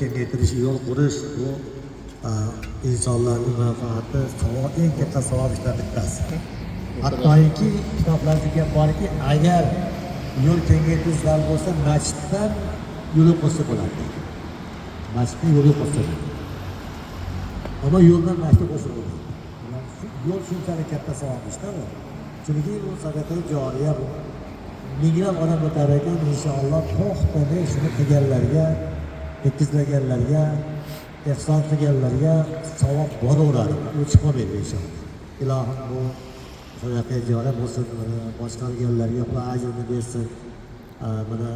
kengaytirish, yo'l qurish bu insonlarning manfaati, savob, eng katta savob ishlardan bittasi. Hattoki kitoblarda gap borki, agar yo'l kengaytirish zarur bo'lsa, masjiddan yo'l qo'ysa bo'ladi. Masjiddan yo'l qo'ysa bo'ladi. Ama yo'ldan masjid qo'ysa bo'ladi. Yo'l shunchalik katta savob ishda bu. Chunki bu sadaqa joriya bu. Minglab odam o'tar ekan, inshaalloh to'xtamay shuni qilganlarga, tekizlaganlarga, ihson qilganlarga savob boraveradi. U chiqmaydi inshaalloh. Ilohim bu sadaqa joriya bo'lsin, boshqarganlarga bu ajrni bersin. Mana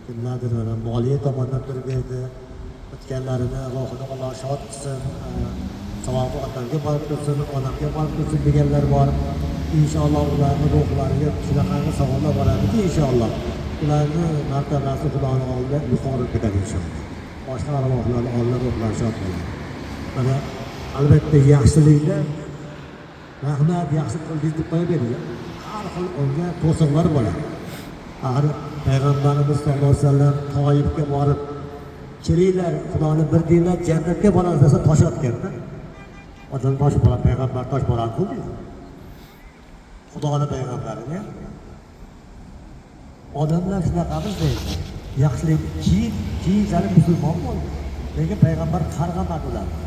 kimlardir mana moliya tomonidan turib berdi. O'tganlarini ruhini Alloh shod qilsin. Savobi otamga borib tursin, onamga borib tursin deganlar bor. İnşallah ularni ruhlariga shunaqangi savoblar boradiki, inshaalloh ularni martabasi Xudoning oldida yuqori ketadi inshaalloh. Boshqa arvohlarni oldida ruhlari shod bo'ladi. Mana albatta yaxshilikda rahmat, yaxshi qildingiz deb qo'yaveradi. Har xil unga to'siqlar bo'ladi. Axir payg'ambarimiz sollallohu alayhi vasallam Toyibga borib, "Kelinglar, Xudoni bir dinlab jannatga boramiz" desa tosh otganda. Odam tosh bo'ladi, payg'ambar tosh bo'ladi-ku. Xudoning payg'ambarini odamlar shunaqamiz deydi. Yaxshilik keyinchalik musulmon bo'ldi. Lekin payg'ambar qarg'amadi ularni.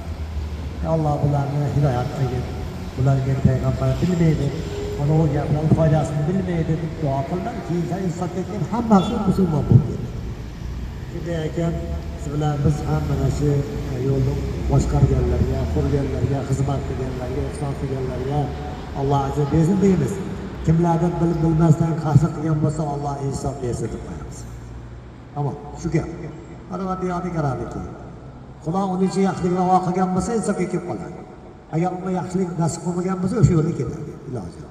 Alloh bularni hidoyat qilgin. Bular meni payg'ambar bilmaydi. Mana u gaplarning foydasini bilmaydi deb duo qildim. Keyinchalik ishlab ketgan hammasi musulmon bo'ldi. Shunday ekan, siz bilan biz ham mana shu yo'lni boshqarganlarga, qurganlarga, xizmat qilganlarga, ihson qilganlarga Allah ajr bersin deymiz. Kimlardan bilib bilmasdan qasd qilgan bo'lsa Alloh insof bersin deb qo'yamiz. Tamam, shu gap. Parvardigorning karamati. Xudo uning uchun yaxshilik ravo qilgan bo'lsa insofga kelib qoladi. Agar unga yaxshilik nasib qilmagan bo'lsa o'sha yo'lga ketadi. Iloji.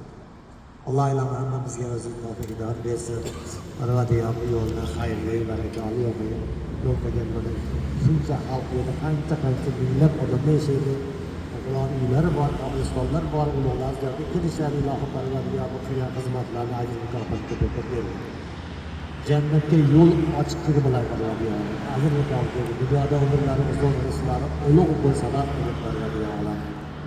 Alloh ilohim hammamizga o'zi tavfiq bersin. Parvardigor bu yo'lni xayrli, barakali yo'l qilgan mana shuncha xalq yerda qancha minglab odamlar yashaydi. Ularning uylari bor, qabristonlar bor, ularlar joyga kelishadi, ilohim parvardigor bu qilgan xizmatlarni ajr mukofotga beradi. Jannatga yo'l ochiqligi bilan parvardigor. Ajr mukofoti dunyoda umrlari uzun bo'lsa, ulug' bo'lsalar parvardigor.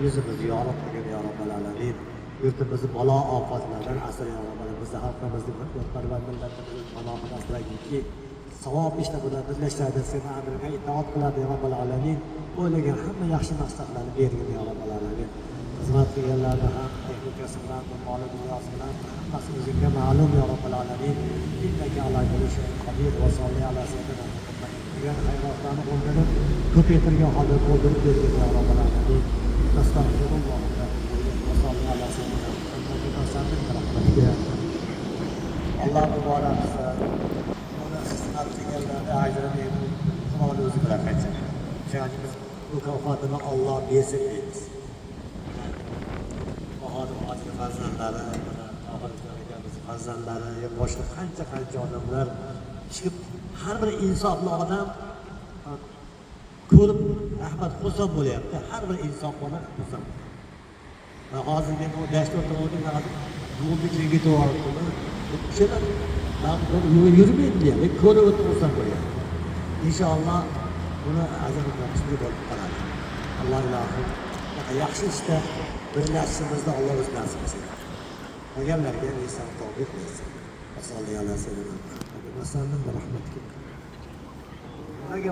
Yüzümüzü ya Rabbi, ya Rabbal alamin. Yurtimizni balo ofatlardan asr ya Rabbal. Bizni xalqimizni parvardigorlarimizni panohiga asragin. Savob ishda bular birlashadi, seni amriga itoat qiladi ya Rabbal alamin. O'ylagan hamma yaxshi maqsadlarni bergin ya Rabbal alamin. Xizmat qilganlarni ham texnikasi bilan, moli dunyosi bilan hammasi o'zingga ma'lum ya Rabbal alamin. Innaka ala kulli shay'in qodir va solli ala sayyidina Muhammad. Degan xayratlarni o'rganib, ko'paytirgan holda qo'ldirib bergin ya Rabbal alamin. Astagfirullah va solli ala sayyidina Muhammad. Alloh muborak qilsin. Xizmat qilganlarni ajrini Xudo o'zi bilan qaytsin. Şahidimiz mukofotini Alloh bersin deymiz. Bahodir hojir farzandlari, oxirgi farzandlari, boshqa qancha odamlar chiqib, har bir insofli odam ko'rib rahmat xursand bo'lyapti. Har bir insof bola xursand. Va hozirgi bu dasht o'rtaroqning yo'lni kengaytirib yuboribdi. O'shalar yo'l yurmaydi deyapti. Ko'rib o'tib xursand bo'lyapti. Inshaalloh buni ajrni topishga bo'lib qoladi. Alloh ilohim yaxshi ishda birlashishimizni Alloh o'zi nasib qilsin. Qolganlarga inson tavfiq bersin. Sallallohu alayhi vasallam. Rahmatga